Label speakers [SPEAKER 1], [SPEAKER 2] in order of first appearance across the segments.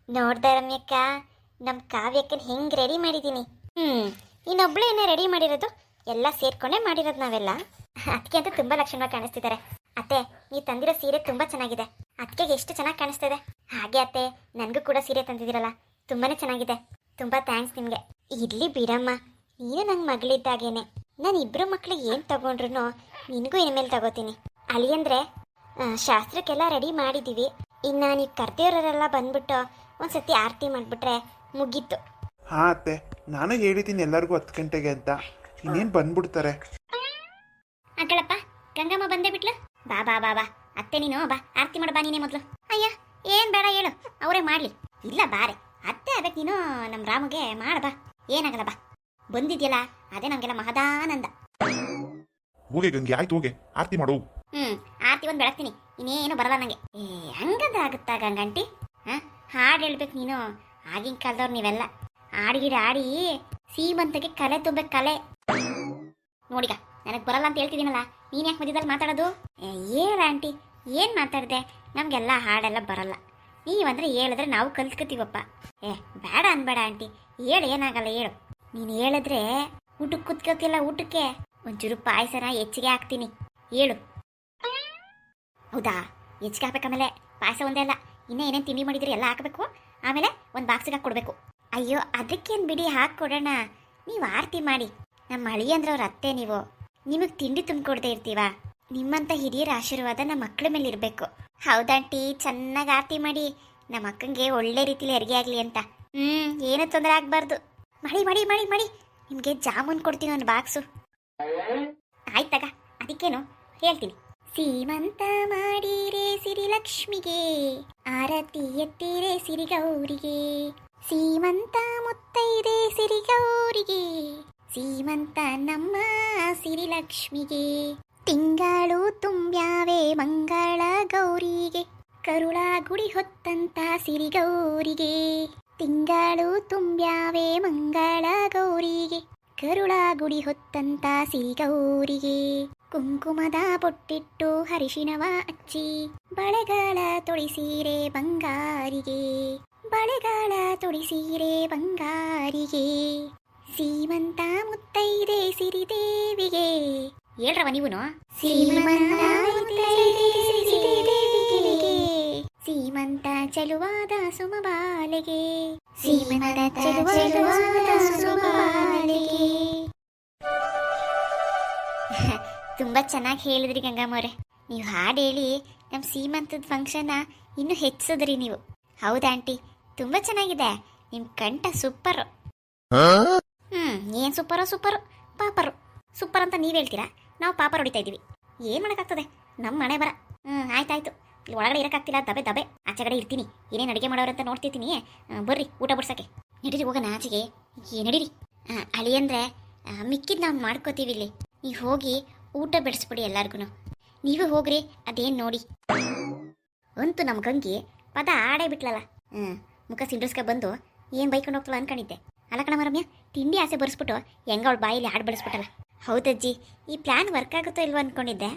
[SPEAKER 1] ನೋಡ್ದ ರಮ್ಯಕ್ಕ, ನಮ್ಮ ಕಾವ್ಯಕ್ಕನ ಹೆಂಗೆ ರೆಡಿ ಮಾಡಿದ್ದೀನಿ. ಇನ್ನೊಬ್ಳೇನೆ ರೆಡಿ ಮಾಡಿರೋದು, ಎಲ್ಲ ಸೇರ್ಕೊಂಡೇ ಮಾಡಿರೋದು ನಾವೆಲ್ಲ. ಅದಕ್ಕೆ ಅಂತ ತುಂಬ ಲಕ್ಷಣವಾಗಿ ಕಾಣಿಸ್ತಿದ್ದಾರೆ. ಅತ್ತೆ, ನೀವು ತಂದಿರೋ ಸೀರೆ ತುಂಬ ಚೆನ್ನಾಗಿದೆ. ಅದಕ್ಕೆ ಎಷ್ಟು ಚೆನ್ನಾಗಿ ಕಾಣಿಸ್ತಿದೆ. ಹಾಗೆ ಅತ್ತೆ, ನನಗೂ ಕೂಡ ಸೀರೆ ತಂದಿದ್ದೀರಲ್ಲ, ತುಂಬಾ ಚೆನ್ನಾಗಿದೆ. ತುಂಬ ಥ್ಯಾಂಕ್ಸ್ ನಿಮಗೆ. ಇರ್ಲಿ ಬಿಡಮ್ಮ, ನೀನು ನಂಗೆ ಮಗಳಿದ್ದಾಗೇನೆ. ನಾನು ಇಬ್ಬರು ಮಕ್ಳಿಗೆ ಏನು ತಗೊಂಡ್ರು ನಿನಗೂ ಇನ್ಮೇಲೆ ತಗೋತೀನಿ. ಅಳಿಯಂದ್ರೆ ಶಾಸ್ತ್ರಕ್ಕೆಲ್ಲ ರೆಡಿ ಮಾಡಿದ್ದೀವಿ. ಇನ್ನು ನೀವು ಕರ್ದಿರೋರೆಲ್ಲ ಬಂದ್ಬಿಟ್ಟು ಒಂದ್ಸತಿ ಆರತಿ ಮಾಡಿಬಿಟ್ರೆ ಮುಗೀತು.
[SPEAKER 2] ಹಾಂ ಅತ್ತೆ, ನಾನು ಹೇಳಿದ್ದೀನಿ ಎಲ್ಲರಿಗೂ 10 ಗಂಟೆಗೆ ಅಂತ. ಇನ್ನೇನು ಬಂದ್ಬಿಡ್ತಾರೆ.
[SPEAKER 1] ಅಂಕಳಪ್ಪ, ಗಂಗಮ್ಮ ಬಂದೇ ಬಿಟ್ಲು. ಬಾ ಬಾ ಬಾ ಬಾ ಅತ್ತೆ, ನೀನು ಬಾ ಆರತಿ ಮಾಡ ಬಾ ನೀನೇ ಮೊದಲು. ಅಯ್ಯ, ಏನು ಬೇಡ ಹೇಳು, ಅವರೇ ಮಾಡಲಿ. ಇಲ್ಲ ಬಾರೆ ಅತ್ತೆ, ಅದಕ್ಕೆ ನೀನು ನಮ್ಮ ರಾಮಗೆ ಮಾಡ ಬಾ, ಏನಾಗಲ್ಲ ಬಾ. ಬಂದಿದ್ಯಲ್ಲ ಅದೇ ನಮಗೆಲ್ಲ ಮಹದಾನಂದ.
[SPEAKER 2] ಹೋಗಿ ಗಂಗೆ, ಆಯ್ತು ಹೋಗಿ ಆರತಿ ಮಾಡು.
[SPEAKER 1] ಆರತಿ ಒಂದು ಬೆಳಗ್ತೀನಿ, ಇನ್ನೇನು ಬರಲ್ಲ ನನಗೆ. ಹಂಗದಾಗುತ್ತಾ ಗಂಗಂಟಿ? ಹಾಡು ಹೇಳ್ಬೇಕು ನೀನು. ಆಗಿನ ಕಾಲದವ್ರು ನೀವೆಲ್ಲ ಹಾಡಿಗಿಡ ಆಡಿ ಸೀಮಂತಕ್ಕೆ ಕಲೆ ತುಂಬಬೇಕು, ಕಲೆ. ನೋಡಿಗ, ನನಗೆ ಬರಲ್ಲ ಅಂತ ಹೇಳ್ತಿದ್ದೀನಲ್ಲ, ನೀನು ಯಾಕೆ ಮಧ್ಯದಲ್ಲಿ ಮಾತಾಡೋದು? ಹೇಳ ಆಂಟಿ, ಏನು ಮಾತಾಡಿದೆ? ನಮಗೆಲ್ಲ ಹಾಡೆಲ್ಲ ಬರಲ್ಲ. ನೀವಂದ್ರೆ ಹೇಳಿದ್ರೆ ನಾವು ಕಲ್ತ್ಕೊತೀವಪ್ಪ. ಬೇಡ ಅನ್ಬೇಡ ಆಂಟಿ, ಹೇಳು, ಏನಾಗಲ್ಲ ಹೇಳು. ನೀನು ಹೇಳಿದ್ರೆ ಊಟಕ್ಕೆ ಕುತ್ಕೋತಿಲ್ಲ, ಊಟಕ್ಕೆ ಒಂಚೂರು ಪಾಯಸನ ಹೆಚ್ಚಿಗೆ ಹಾಕ್ತೀನಿ, ಹೇಳು. ಹೌದಾ? ಹೆಚ್ಚಿಗೆ ಹಾಕ್ಬೇಕು. ಆಮೇಲೆ ಪಾಯಸ ಒಂದೇ ಅಲ್ಲ, ಇನ್ನೂ ಏನೇನು ತಿಂಡಿ ಮಾಡಿದ್ರಿ ಎಲ್ಲ ಹಾಕಬೇಕು. ಆಮೇಲೆ ಒಂದು ಬಾಕ್ಸಿಗೆ ಹಾಕ್ಕೊಡ್ಬೇಕು. ಅಯ್ಯೋ, ಅದಕ್ಕೇನು ಬಿಡಿ, ಹಾಕ್ಕೊಡೋಣ. ನೀವು ಆರತಿ ಮಾಡಿ. ನಮ್ಮ ಅಳಿಯಂದ್ರವ್ರ ಅತ್ತೆ ನೀವು, ನಿಮಗೆ ತಿಂಡಿ ತುಂಬಿಕೊಡ್ದೇ ಇರ್ತೀವ? ನಿಮ್ಮಂಥ ಹಿರಿಯರ ಆಶೀರ್ವಾದ ನಮ್ಮ ಮಕ್ಕಳ ಮೇಲೆ ಇರಬೇಕು. ಹೌದಾಂಟಿ, ಚೆನ್ನಾಗಿ ಆರತಿ ಮಾಡಿ. ನಮ್ಮ ಅಕ್ಕಂಗೆ ಒಳ್ಳೆ ರೀತಿಲಿ ಹೆರಿಗೆ ಆಗಲಿ ಅಂತ. ಏನೂ ತೊಂದರೆ ಆಗಬಾರ್ದು. ಮಾಡಿ ಮಾಡಿ ಮಾಡಿ ಮಾಡಿ. ನಿಮಗೆ ಜಾಮೂನ್ ಕೊಡ್ತೀನಿ ಒಂದು ಬಾಕ್ಸು. ಆಯ್ತಾಗ, ಅದಕ್ಕೇನು ಹೇಳ್ತೀನಿ. ಸೀಮಂತ ಮಾಡಿರೆ ಸಿರಿಲಕ್ಷ್ಮಿಗೆ, ಆರತಿ ಎತ್ತಿರೆ ಸಿರಿಗೌರಿಗೆ. ಸೀಮಂತ ಮುತ್ತೈದೆ ಸಿರಿಗೌರಿಗೆ, ಸೀಮಂತ ನಮ್ಮ ಸಿರಿಲಕ್ಷ್ಮಿಗೆ. ತಿಂಗಳು ತುಂಬ್ಯಾವೆ ಮಂಗಳ ಗೌರಿಗೆ, ಕರುಳ ಗುಡಿ ಹೊತ್ತಂತ ಸಿರಿಗೌರಿಗೆ. ತಿಂಗಳು ತುಂಬ್ಯಾವೆ ಮಂಗಳ ಗೌರಿಗೆ, ಕರುಳ ಗುಡಿ ಹೊತ್ತಂತ ಸಿರಿಗೌರಿಗೆ. ಕುಂಕುಮದ ಬೊಟ್ಟಿಟ್ಟು ಹರಿಶಿನವ ಹಚ್ಚಿ, ಬಳೆಗಾಲ ತೊಡಿಸೀರೆ ಬಂಗಾರಿಗೆ, ಬಳೆಗಾಲ ತೊಡಿಸೀರೆ ಬಂಗಾರಿಗೆ. ಸೀಮಂತ ಮುತ್ತೈದೆ ಸಿರಿದೇವಿಗೆ. ಹೇಳ್ರವ ನೀವುನು. ಸೀಮಂತ ಮುತ್ತೈದೆ ಸಿರಿದೇವಿಗೆ, ಸೀಮಂತ ಚೆಲುವಾದ ಸುಮಬಾಲೆಗೆ, ಸೀಮಂತ ಚೆಲುವಾದ ಸುಮಬಾಲೆಗೆ. ತುಂಬ ಚೆನ್ನಾಗಿ ಹೇಳಿದ್ರಿ ಗಂಗಮ್ಮವ್ರೆ. ನೀವು ಹಾಡು ಹೇಳಿ ನಮ್ಮ ಸೀಮಂತದ ಫಂಕ್ಷನ್ನ ಇನ್ನೂ ಹೆಚ್ಚಿಸಿದ್ರಿ ನೀವು. ಹೌದಾ ಆಂಟಿ, ತುಂಬ ಚೆನ್ನಾಗಿದೆ. ನಿಮ್ಮ ಕಂಠ ಸೂಪರು. ಏನು ಸೂಪರು ಸೂಪರು ಪಾಪರು ಸೂಪರ್ ಅಂತ ನೀವು ಹೇಳ್ತೀರಾ, ನಾವು ಪಾಪರ್ ಹೊಡಿತಾ ಇದ್ದೀವಿ. ಏನು ಮಾಡೋಕ್ಕಾಗ್ತದೆ, ನಮ್ಮ ಮನೆ ಬರ. ಆಯ್ತಾಯ್ತು, ಇಲ್ಲಿ ಒಳಗಡೆ ಇರೋಕ್ಕಾಗ್ತಿಲ್ಲ, ದಬೆ ದಬೆ ಆಚೆ ಕಡೆ ಇರ್ತೀನಿ. ಏನೇನು ಅಡುಗೆ ಮಾಡೋರಂತ ನೋಡ್ತಿರ್ತೀನಿ. ಬರ್ರಿ ಊಟ ಬಿಡ್ಸೋಕ್ಕೆ. ನಡೀರಿ ಹೋಗೋಣ ಆಚೆಗೆ. ನಡೀರಿ. ಅಳಿಯಂದ್ರೆ ಮಿಕ್ಕಿದ್ದು ನಾವು ಮಾಡ್ಕೋತೀವಿ ಇಲ್ಲಿ. ನೀವು ಹೋಗಿ ಊಟ ಬಿಡಿಸ್ಬಿಡಿ ಎಲ್ಲರಿಗೂ. ನೀವೇ ಹೋಗ್ರಿ, ಅದೇನು ನೋಡಿ. ಅಂತೂ ನಮ್ಮ ಗಂಗಿ ಪದ ಆಡೇ ಬಿಟ್ಲಲ್ಲ. ಮುಖ ಸಿಂಡ್ರಸ್ಕ ಬಂದು ಏನು ಬೈಕೊಂಡು ಹೋಗ್ತಲ್ಲ ಅನ್ಕೊಂಡಿದ್ದೆ. ಅಲ್ಲ ಕಣ ರಮ್ಯ, ತಿಂಡಿ ಆಸೆ ಬರ್ಸ್ಬಿಟ್ಟು ಹೆಂಗ ಅವಳು ಬಾಯಲ್ಲಿ ಹಾಡು ಬಡಿಸ್ಬಿಟ್ಟಲ್ಲ. ಹೌದಜ್ಜಿ, ಈ ಪ್ಲ್ಯಾನ್ ವರ್ಕ್ ಆಗುತ್ತೋ ಇಲ್ವೋ ಅಂದ್ಕೊಂಡಿದ್ದೆ.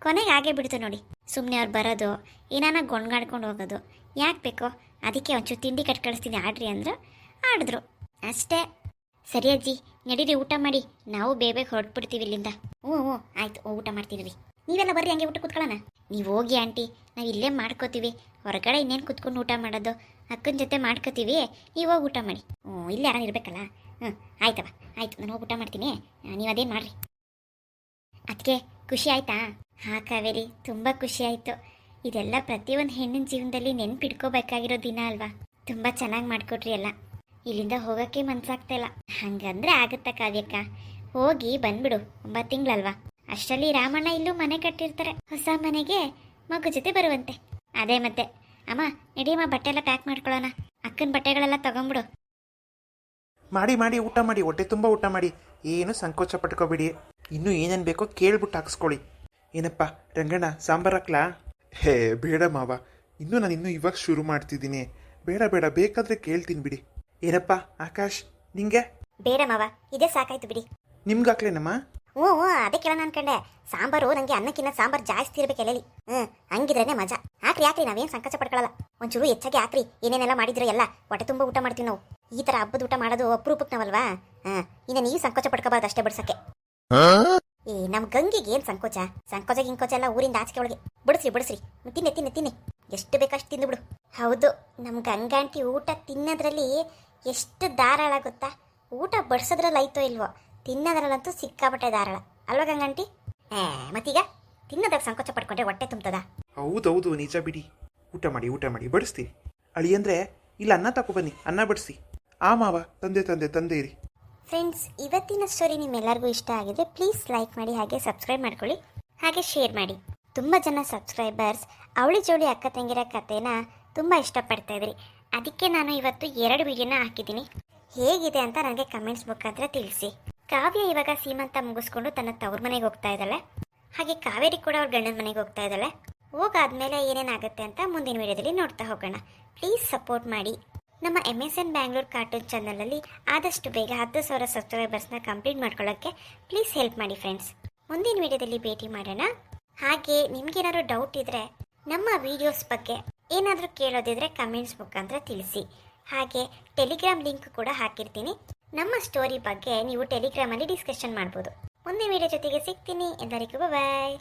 [SPEAKER 1] ಕೊನೆಗೆ ಆಗೇ ಬಿಡ್ತು ನೋಡಿ. ಸುಮ್ಮನೆ ಅವ್ರು ಬರೋದು, ಏನಾನ ಗೊಣ್ಗಾಡ್ಕೊಂಡು ಹೋಗೋದು ಯಾಕೆ ಬೇಕೋ? ಅದಕ್ಕೆ ಒಂಚೂರು ತಿಂಡಿ ಕಟ್ ಕಳಿಸ್ತೀನಿ ಆಡ್ರಿ ಅಂದ್ರೆ ಆಡಿದ್ರು ಅಷ್ಟೇ. ಸರಿ ಅಜ್ಜಿ, ನಡೀರಿ ಊಟ ಮಾಡಿ. ನಾವು ಬೇಗ ಹೊರಟ್ಬಿಡ್ತೀವಿ ಇಲ್ಲಿಂದ. ಹ್ಞೂ ಆಯ್ತು, ಊಟ ಮಾಡ್ತೀನಿ ರೀ. ನೀವೆಲ್ಲ ಬರ್ರಿ, ಹಂಗೆ ಊಟ ಕೂತ್ಕೊಳ್ಳೋಣ. ನೀವು ಹೋಗಿ ಆಂಟಿ, ನಾವು ಇಲ್ಲೇ ಮಾಡ್ಕೋತೀವಿ. ಹೊರಗಡೆ ಇನ್ನೇನು ಕೂತ್ಕೊಂಡು ಊಟ ಮಾಡೋದು? ಅಕ್ಕನ ಜೊತೆ ಮಾಡ್ಕೋತೀವಿ, ನೀವು ಹೋಗಿ ಊಟ ಮಾಡಿ. ಇಲ್ಲೇ ಯಾರು ಇರಬೇಕಲ್ಲ. ಆಯ್ತವ, ಆಯ್ತು, ನಾನು ಹೋಗಿ ಊಟ ಮಾಡ್ತೀನಿ. ನೀವು ಅದೇನು ಮಾಡಿರಿ. ಅದಕ್ಕೆ ಖುಷಿ ಆಯ್ತಾ? ಹಾಂ ಕಾವೇರಿ, ತುಂಬ ಖುಷಿ ಆಯಿತು. ಇದೆಲ್ಲ ಪ್ರತಿಯೊಂದು ಹೆಣ್ಣಿನ ಜೀವನದಲ್ಲಿ ನೆನ್ಪಿಟ್ಕೋಬೇಕಾಗಿರೋ ದಿನ ಅಲ್ವಾ? ತುಂಬ ಚೆನ್ನಾಗಿ ಮಾಡಿಕೊಟ್ರಿ ಎಲ್ಲ. ಇಲ್ಲಿಂದ ಹೋಗೋಕ್ಕೆ ಮನಸ್ಸಾಗ್ತಾಯಿಲ್ಲ. ಹಾಗಂದ್ರೆ ಆಗುತ್ತಾ ಕಾವ್ಯಕ್ಕ? ಹೋಗಿ ಬಂದ್ಬಿಡು, 9 ತಿಂಗಳಲ್ವಾ? ಅಷ್ಟರಲ್ಲಿ ರಾಮಣ್ಣ ಇಲ್ಲೂ ಮನೆ ಕಟ್ಟಿರ್ತಾರೆ. ಹೊಸ ಮನೆಗೆ ಮಗು ಜೊತೆ ಬರುವಂತೆ. ಅದೇ ಮತ್ತೆ. ಅಮ್ಮ ನಡಿಯಮ್ಮ, ಬಟ್ಟೆ ಎಲ್ಲ ಪ್ಯಾಕ್ ಮಾಡ್ಕೊಳ್ಳೋಣ. ಅಕ್ಕನ ಬಟ್ಟೆಗಳೆಲ್ಲ ತಗೊಂಬಿಡು.
[SPEAKER 2] ಮಾಡಿ ಮಾಡಿ ಊಟ ಮಾಡಿ, ಹೊಟ್ಟೆ ತುಂಬ ಊಟ ಮಾಡಿ. ಏನು ಸಂಕೋಚ ಪಟ್ಕೋಬೇಡಿ. ಇನ್ನೂ ಏನೇನು ಬೇಕೋ ಕೇಳ್ಬಿಟ್ಟು ಹಾಕ್ಸ್ಕೊಳ್ಳಿ. ಏನಪ್ಪ ರಂಗಣ್ಣ, ಸಾಂಬಾರು ಹಾಕ್ಲಾ? ಹೇ ಬೇಡ ಮಾವ, ನಾನು ಇವಾಗ ಶುರು ಮಾಡ್ತಿದ್ದೀನಿ. ಬೇಡ ಬೇಡ, ಬೇಕಾದರೆ ಕೇಳ್ತೀನಿ ಬಿಡಿ. ಏನಪ್ಪ ಆಕಾಶ್, ನಿಂಗೆ?
[SPEAKER 1] ಬೇಡ ಮಾವ, ಇದೇ ಸಾಕಾಯ್ತು ಬಿಡಿ.
[SPEAKER 2] ನಿಮ್ಗೆ ಹಾಕ್ಲೇನಮ್ಮ?
[SPEAKER 1] ಹ್ಞೂ ಹ್ಞೂ ಅದೇ ಕೇಳೋಣ ಅನ್ಕೊಂಡೆ. ಸಾಂಬಾರು ನನಗೆ ಅನ್ನಕ್ಕಿಂತ ಸಾಂಬಾರು ಜಾಸ್ತಿ ಇರ್ಬೇಕು ಎಲೆಲಿ. ಹಂಗಿದ್ರೇನೆ ಮಜಾ. ಹಾಕ್ರಿ ನಾವೇನು ಸಂಕೋಚ ಪಡ್ಕೊಳ್ಳಲ್ಲ. ಒಂಚೂರು ಹೆಚ್ಚಾಗಿ ಹಾಕ್ರಿ. ಏನೇನೆಲ್ಲ ಮಾಡಿದ್ರೋ ಎಲ್ಲ ಹೊಟ್ಟೆ ತುಂಬ ಊಟ ಮಾಡ್ತೀವಿ ನಾವು. ಈ ಥರ ಹಬ್ಬದ ಊಟ ಮಾಡೋದು ಅಪರೂಪಕ್ಕೆ ನಾವಲ್ವಾ. ಇನ್ನು ನೀವು ಸಂಕೋಚ ಪಡ್ಕೋಬಾರ್ದು ಅಷ್ಟೇ ಬಿಡ್ಸಕ್ಕೆ. ನಮ್ಮ ಗಂಗಿಗೆ ಏನು ಸಂಕೋಚ ಗಿಂಕೋಚ ಎಲ್ಲ ಊರಿಂದ ಆಚೆಗೆ ಒಳಗೆ ಬಿಡಿಸ್ರಿ. ತಿನ್ನಿ ಎಷ್ಟು ಬೇಕಷ್ಟು ತಿಂದು ಬಿಡು. ಹೌದು, ನಮ್ಮ ಗಂಗಾಂಟಿ ಊಟ ತಿನ್ನೋದ್ರಲ್ಲಿ ಎಷ್ಟು ಧಾರಾಳ ಗೊತ್ತಾ. ಊಟ ಬಡಿಸೋದ್ರಲ್ಲಿ ಐತೋ ಇಲ್ವೋ, ತಿನ್ನೋದ್ರಲ್ಲಂತೂ ಸಿಕ್ಕಾಪಟ್ಟೆ ಧಾರಾಳ ಅಲ್ವಾ ಗಂಗಾಂಟಿ? ಮತ್ತೀಗ ತಿನ್ನೋದಾಗ ಸಂಕೋಚ ಪಡ್ಕೊಂಡ್ರೆ ಹೊಟ್ಟೆ ತುಂಬ್ತದ?
[SPEAKER 2] ಹೌದೌದು, ನಿಜ ಬಿಡಿ. ಊಟ ಮಾಡಿ ಬಡಿಸ್ತೀರಿ. ಅಳಿ ಅಂದರೆ ಇಲ್ಲ ಅನ್ನ ತಗೋ ಬನ್ನಿ, ಅನ್ನ ಬಡಿಸಿ. ಆ ಮಾವ ತಂದೆ ಇರಿ.
[SPEAKER 1] ಫ್ರೆಂಡ್ಸ್, ಇವತ್ತಿನ ಸ್ಟೋರಿ ನಿಮ್ಮೆಲ್ಲರಿಗೂ ಇಷ್ಟ ಆಗಿದೆ. ಪ್ಲೀಸ್ ಲೈಕ್ ಮಾಡಿ, ಹಾಗೆ ಸಬ್ಸ್ಕ್ರೈಬ್ ಮಾಡ್ಕೊಳ್ಳಿ, ಹಾಗೆ ಶೇರ್ ಮಾಡಿ. ತುಂಬ ಜನ ಸಬ್ಸ್ಕ್ರೈಬರ್ಸ್ ಅವಳಿ ಜೋಳಿ ಅಕ್ಕ ತಂಗಿರ ಕಥೆನ ತುಂಬ ಇಷ್ಟಪಡ್ತಾ ಇದ್ರಿ. ಅದಕ್ಕೆ ನಾನು ಇವತ್ತು 2 ವಿಡಿಯೋನ ಹಾಕಿದ್ದೀನಿ. ಹೇಗಿದೆ ಅಂತ ನನಗೆ ಕಮೆಂಟ್ಸ್ ಮುಖಾಂತರ ತಿಳಿಸಿ. ಕಾವ್ಯ ಇವಾಗ ಸೀಮಂತ ಮುಗಿಸ್ಕೊಂಡು ತನ್ನ ತವ್ರ ಮನೆಗೆ ಹೋಗ್ತಾ ಇದ್ದಾಳೆ. ಹಾಗೆ ಕಾವೇರಿ ಕೂಡ ಅವ್ರ ಗಂಡನ ಮನೆಗೆ ಹೋಗ್ತಾ ಇದ್ದಾಳೆ. ಹೋಗಾದ್ಮೇಲೆ ಏನೇನಾಗುತ್ತೆ ಅಂತ ಮುಂದಿನ ವಿಡಿಯೋದಲ್ಲಿ ನೋಡ್ತಾ ಹೋಗೋಣ. ಪ್ಲೀಸ್ ಸಪೋರ್ಟ್ ಮಾಡಿ. ನಮ್ಮ MSN ಬ್ಯಾಂಗ್ಳೂರ್ ಕಾರ್ಟೂನ್ ಚಾನಲಲ್ಲಿ ಆದಷ್ಟು ಬೇಗ 10,000 ಸಬ್ಸ್ಕ್ರೈಬರ್ಸ್ನ ಕಂಪ್ಲೀಟ್ ಮಾಡ್ಕೊಳ್ಳೋಕ್ಕೆ ಪ್ಲೀಸ್ ಹೆಲ್ಪ್ ಮಾಡಿ ಫ್ರೆಂಡ್ಸ್. ಮುಂದಿನ ವಿಡಿಯೋದಲ್ಲಿ ಭೇಟಿ ಮಾಡೋಣ. ಹಾಗೆ ನಿಮ್ಗೇನಾದ್ರು ಡೌಟ್ ಇದ್ದರೆ, ನಮ್ಮ ವಿಡಿಯೋಸ್ ಬಗ್ಗೆ ಏನಾದರೂ ಕೇಳೋದಿದ್ರೆ ಕಮೆಂಟ್ಸ್ ಮುಖಾಂತರ ತಿಳಿಸಿ. ಹಾಗೆ ಟೆಲಿಗ್ರಾಮ್ ಲಿಂಕ್ ಕೂಡ ಹಾಕಿರ್ತೀನಿ. ನಮ್ಮ ಸ್ಟೋರಿ ಬಗ್ಗೆ ನೀವು ಟೆಲಿಗ್ರಾಮಲ್ಲಿ ಡಿಸ್ಕಷನ್ ಮಾಡ್ಬೋದು. ಮುಂದಿನ ವಿಡಿಯೋ ಜೊತೆಗೆ ಸಿಗ್ತೀನಿ. ಎಲ್ಲರಿಗೂ ಬಾಯ್.